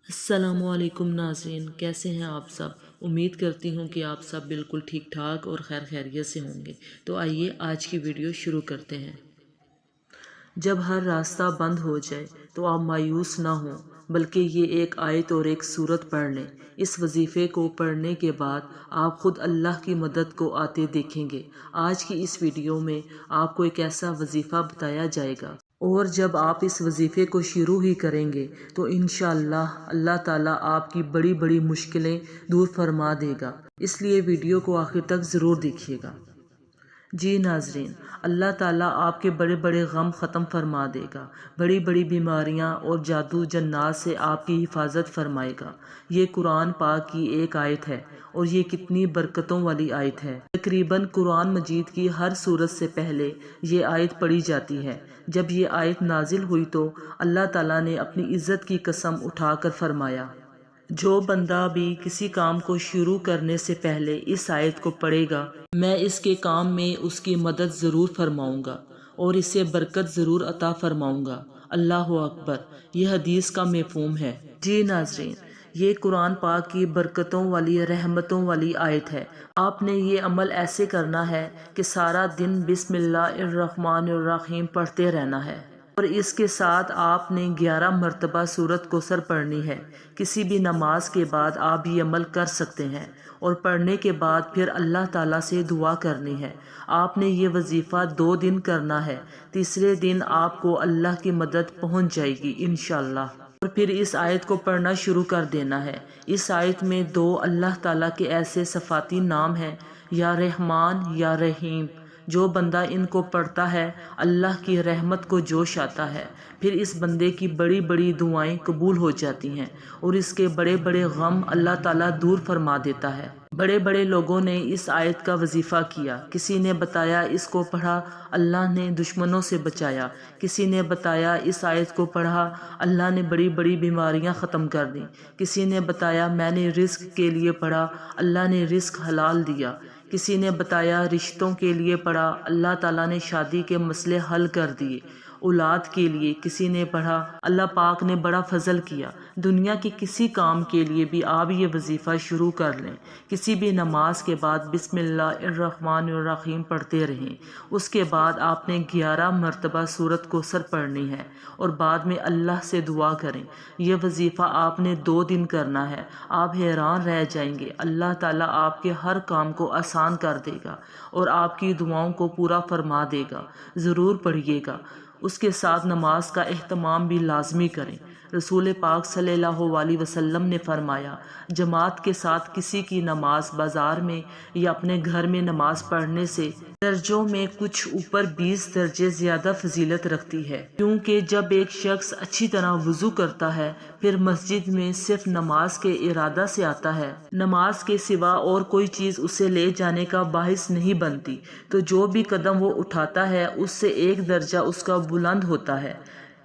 السلام علیکم ناظرین، کیسے ہیں آپ سب؟ امید کرتی ہوں کہ آپ سب بالکل ٹھیک ٹھاک اور خیر خیریت سے ہوں گے۔ تو آئیے آج کی ویڈیو شروع کرتے ہیں۔ جب ہر راستہ بند ہو جائے تو آپ مایوس نہ ہوں، بلکہ یہ ایک آیت اور ایک سورت پڑھ لیں۔ اس وظیفے کو پڑھنے کے بعد آپ خود اللہ کی مدد کو آتے دیکھیں گے۔ آج کی اس ویڈیو میں آپ کو ایک ایسا وظیفہ بتایا جائے گا، اور جب آپ اس وظیفے کو شروع ہی کریں گے تو انشاءاللہ اللہ تعالیٰ آپ کی بڑی بڑی مشکلیں دور فرما دے گا۔ اس لیے ویڈیو کو آخر تک ضرور دیکھیے گا۔ جی ناظرین، اللہ تعالیٰ آپ کے بڑے بڑے غم ختم فرما دے گا، بڑی بڑی بیماریاں اور جادو جنات سے آپ کی حفاظت فرمائے گا۔ یہ قرآن پاک کی ایک آیت ہے، اور یہ کتنی برکتوں والی آیت ہے۔ تقریباً قرآن مجید کی ہر سورت سے پہلے یہ آیت پڑھی جاتی ہے۔ جب یہ آیت نازل ہوئی تو اللہ تعالیٰ نے اپنی عزت کی قسم اٹھا کر فرمایا، جو بندہ بھی کسی کام کو شروع کرنے سے پہلے اس آیت کو پڑھے گا، میں اس کے کام میں اس کی مدد ضرور فرماؤں گا اور اسے برکت ضرور عطا فرماؤں گا۔ اللہ اکبر، یہ حدیث کا مفہوم ہے۔ جی ناظرین، یہ قرآن پاک کی برکتوں والی رحمتوں والی آیت ہے۔ آپ نے یہ عمل ایسے کرنا ہے کہ سارا دن بسم اللہ الرحمن الرحیم پڑھتے رہنا ہے، اور اس کے ساتھ آپ نے 11 مرتبہ سورۃ کوثر پڑھنی ہے۔ کسی بھی نماز کے بعد آپ یہ عمل کر سکتے ہیں، اور پڑھنے کے بعد پھر اللہ تعالیٰ سے دعا کرنی ہے۔ آپ نے یہ وظیفہ 2 دن کرنا ہے۔ تیسرے دن آپ کو اللہ کی مدد پہنچ جائے گی انشاءاللہ، اور پھر اس آیت کو پڑھنا شروع کر دینا ہے۔ اس آیت میں 2 اللہ تعالیٰ کے ایسے صفاتی نام ہیں، یا رحمان یا رحیم۔ جو بندہ ان کو پڑھتا ہے اللہ کی رحمت کو جوش آتا ہے، پھر اس بندے کی بڑی بڑی دعائیں قبول ہو جاتی ہیں، اور اس کے بڑے بڑے غم اللہ تعالیٰ دور فرما دیتا ہے۔ بڑے بڑے لوگوں نے اس آیت کا وظیفہ کیا۔ کسی نے بتایا اس کو پڑھا اللہ نے دشمنوں سے بچایا، کسی نے بتایا اس آیت کو پڑھا اللہ نے بڑی بڑی بیماریاں ختم کر دیں، کسی نے بتایا میں نے رزق کے لیے پڑھا اللہ نے رزق حلال دیا، کسی نے بتایا رشتوں کے لیے پڑھا اللہ تعالیٰ نے شادی کے مسئلے حل کر دیے، اولاد کے لیے کسی نے پڑھا اللہ پاک نے بڑا فضل کیا۔ دنیا کے کسی کام کے لیے بھی آپ یہ وظیفہ شروع کر لیں۔ کسی بھی نماز کے بعد بسم اللہ الرحمن الرحیم پڑھتے رہیں۔ اس کے بعد آپ نے 11 مرتبہ سورۃ کوثر پڑھنی ہے، اور بعد میں اللہ سے دعا کریں۔ یہ وظیفہ آپ نے 2 دن کرنا ہے۔ آپ حیران رہ جائیں گے، اللہ تعالیٰ آپ کے ہر کام کو آسان کر دے گا، اور آپ کی دعاؤں کو پورا فرما دے گا۔ ضرور پڑھیے گا۔ اس کے ساتھ نماز کا اہتمام بھی لازمی کریں۔ رسول پاک صلی اللہ علیہ وسلم نے فرمایا، جماعت کے ساتھ کسی کی نماز بازار میں یا اپنے گھر میں نماز پڑھنے سے درجوں میں کچھ اوپر 20 درجے زیادہ فضیلت رکھتی ہے، کیونکہ جب ایک شخص اچھی طرح وضو کرتا ہے پھر مسجد میں صرف نماز کے ارادہ سے آتا ہے، نماز کے سوا اور کوئی چیز اسے لے جانے کا باعث نہیں بنتی، تو جو بھی قدم وہ اٹھاتا ہے اس سے 1 درجہ اس کا بلند ہوتا ہے،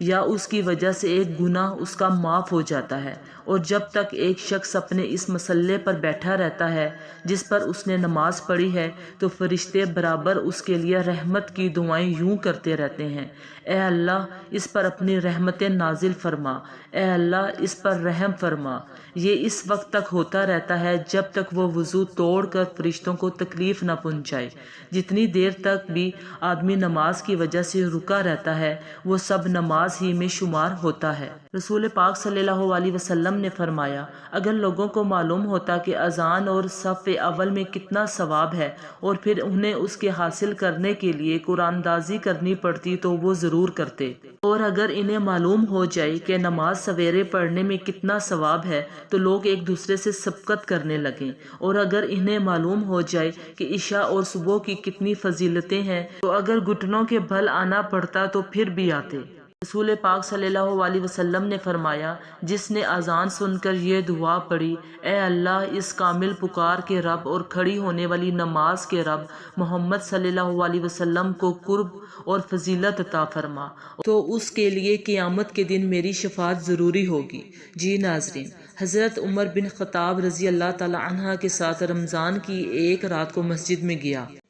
یا اس کی وجہ سے 1 گناہ اس کا معاف ہو جاتا ہے۔ اور جب تک ایک شخص اپنے اس مسئلے پر بیٹھا رہتا ہے جس پر اس نے نماز پڑھی ہے، تو فرشتے برابر اس کے لیے رحمت کی دعائیں یوں کرتے رہتے ہیں، اے اللہ اس پر اپنی رحمتیں نازل فرما، اے اللہ اس پر رحم فرما۔ یہ اس وقت تک ہوتا رہتا ہے جب تک وہ وضو توڑ کر فرشتوں کو تکلیف نہ پہنچائے۔ جتنی دیر تک بھی آدمی نماز کی وجہ سے رکا رہتا ہے وہ سب نماز ہی میں شمار ہوتا ہے۔ رسول پاک صلی اللہ علیہ وسلم نے فرمایا، اگر لوگوں کو معلوم ہوتا کہ اذان اور صف اول میں کتنا ثواب ہے، اور پھر انہیں اس کے حاصل کرنے کے لیے قرآن دازی کرنی پڑتی تو وہ ضرور کرتے، اور اگر انہیں معلوم ہو جائے کہ نماز سویرے پڑھنے میں کتنا ثواب ہے تو لوگ ایک دوسرے سے سبقت کرنے لگیں، اور اگر انہیں معلوم ہو جائے کہ عشاء اور صبح کی کتنی فضیلتیں ہیں تو اگر گھٹنوں کے بھل آنا پڑتا تو پھر بھی آتے۔ رسول پاک صلی اللہ علیہ وسلم نے فرمایا، جس نے اذان سن کر یہ دعا پڑھی، اے اللہ اس کامل پکار کے رب اور کھڑی ہونے والی نماز کے رب محمد صلی اللہ علیہ وسلم کو قرب اور فضیلت عطا فرما، تو اس کے لیے قیامت کے دن میری شفاعت ضروری ہوگی۔ جی ناظرین، حضرت عمر بن خطاب رضی اللہ تعالی عنہ کے ساتھ رمضان کی ایک رات کو مسجد میں گیا۔